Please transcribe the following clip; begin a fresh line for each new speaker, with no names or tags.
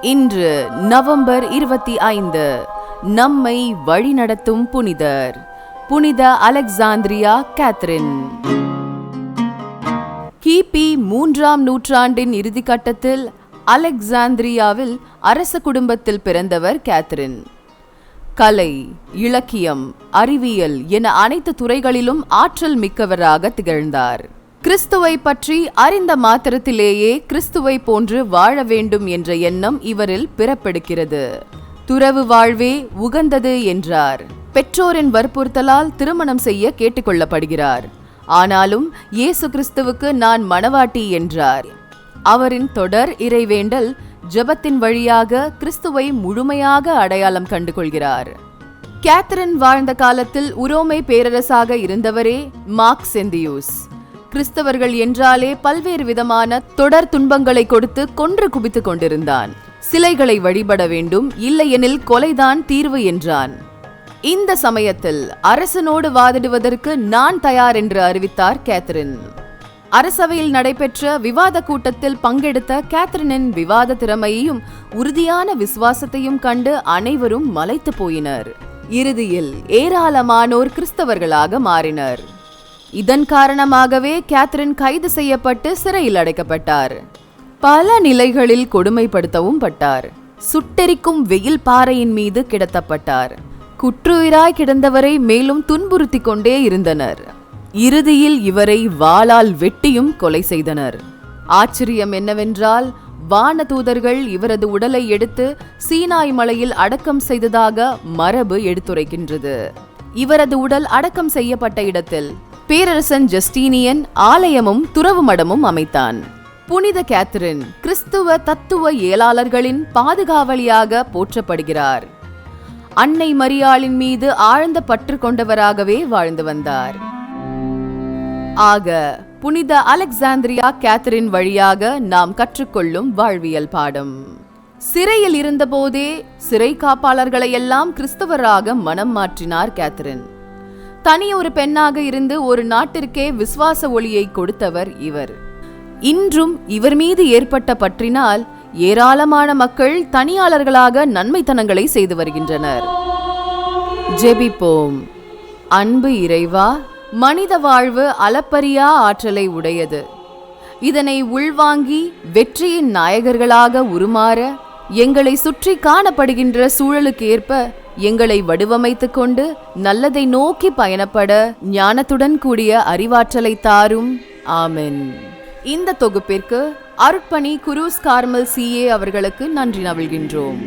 இன்று நவம்பர் 25 நம்மை வழிநடத்தும் புனிதர் புனித அலெக்சாந்திரியா கேத்தரின். கிபி 3ஆம் நூற்றாண்டின் இறுதிக்கட்டத்தில் அலெக்சாந்திரியாவில் அரச குடும்பத்தில் பிறந்தவர் கேத்தரின். கலை, இலக்கியம், அறிவியல் என அனைத்து துறைகளிலும் ஆற்றல் மிக்கவராக திகழ்ந்தார். கிறிஸ்துவை பற்றி அறிந்த மாத்திரத்திலேயே கிறிஸ்துவை போன்று வாழ வேண்டும் என்ற எண்ணம் இவரில் பிறப்பெடுக்கிறது. துறவு வாழ்வே உகந்தது என்றார். பெற்றோரின் வற்புறுத்தலால் திருமணம் செய்ய கேட்டுக்கொள்ளப்படுகிறார். ஆனாலும் இயேசு கிறிஸ்துவுக்கு நான் மணவாட்டி என்றார். அவரின் தொடர் இறைவேண்டல் ஜெபத்தின் வழியாக கிறிஸ்துவை முழுமையாக அடையாளம் கண்டு கொள்கிறார். கேத்தரின் வாழ்ந்த காலத்தில் உரோமை பேரரசாக இருந்தவரே மாக்சிந்தியூஸ். கிறிஸ்தவர்கள் என்றாலே பல்வேறு விதமான தொடர் துன்பங்களை கொடுத்து கொன்று குவித்துக் கொண்டிருந்தான். சிலைகளை வழிபட வேண்டும், இல்லையெனில் கொலைதான் தீர்வு என்றான். இந்த சமயத்தில் அரசனோடு வாதிடுவதற்கு நான் தயார் என்று அறிவித்தார் கேத்தரின். அரசவையில் நடைபெற்ற விவாத கூட்டத்தில் பங்கெடுத்த கேத்தரினின் விவாத திறமையையும் உறுதியான விசுவாசத்தையும் கண்டு அனைவரும் மலைத்து போயினர். இறுதியில் ஏராளமானோர் கிறிஸ்தவர்களாக மாறினர். இதன் காரணமாகவே கேத்தரின் கைது செய்யப்பட்டு சிறையில் அடைக்கப்பட்டார். பல நிலைகளில் கொடுமைப்படுத்தவும் பட்டார். சுட்டெரிக்கும் வெயில் பாறையின் மீது கிடத்தப்பட்டார். குற்றுயிராய் கிடந்தவரை மேலும் துன்புறுத்தி கொண்டே இருந்தனர். இறுதியில் இவரை வாளால் வெட்டியும் கொலை செய்தனர். ஆச்சரியம் என்னவென்றால், வானதூதர்கள் இவரது உடலை எடுத்து சீனாய் மலையில் அடக்கம் செய்ததாக மரபு எடுத்துரைக்கின்றது. இவரது உடல் அடக்கம் செய்யப்பட்ட இடத்தில் பேரரசன் ஜஸ்டீனியன் ஆலயமும் துறவு மடமும் அமைத்தான். புனித கேத்தரின் கிறிஸ்துவ தத்துவ இயலாளர்களின் பாதுகாவலியாக போற்றப்படுகிறார். அன்னை மரியாளின் மீது ஆழ்ந்த பற்று கொண்டவராகவே வாழ்ந்து வந்தார். ஆக புனித அலெக்சாந்திரியா கேத்தரின் வழியாக நாம் கற்றுக்கொள்ளும் வாழ்வியல் பாடம். சிறையில் இருந்தபோதே சிறை காப்பாளர்களையெல்லாம் கிறிஸ்தவராக மனம் மாற்றினார் கேத்தரின். தனி ஒரு பெண்ணாக இருந்து ஒரு நாட்டிற்கே விசுவாச ஒளியை கொடுத்தவர் இவர். இன்றும் இவர் மீது ஏற்பட்ட பற்றினால் ஏராளமான மக்கள் தனியாளர்களாக நன்மைத்தனங்களை செய்து வருகின்றனர். ஜெபிப்போம். அன்பு இறைவா, மனித வாழ்வு அளப்பரியா ஆற்றலை உடையது. இதனை உள்வாங்கி வெற்றியின் நாயகர்களாக உருமாற எங்களை சுற்றி காணப்படுகின்ற சூழலுக்கு ஏற்ப எங்களை வடிவமைத்துக் கொண்டு நல்லதை நோக்கி பயணப்பட ஞானத்துடன் கூடிய அறிவாற்றலை தாரும். ஆமென். இந்த தொகுப்பிற்கு அருட்பணி குரூஸ் கார்மல் CA அவர்களுக்கு நன்றி நல்கின்றோம்.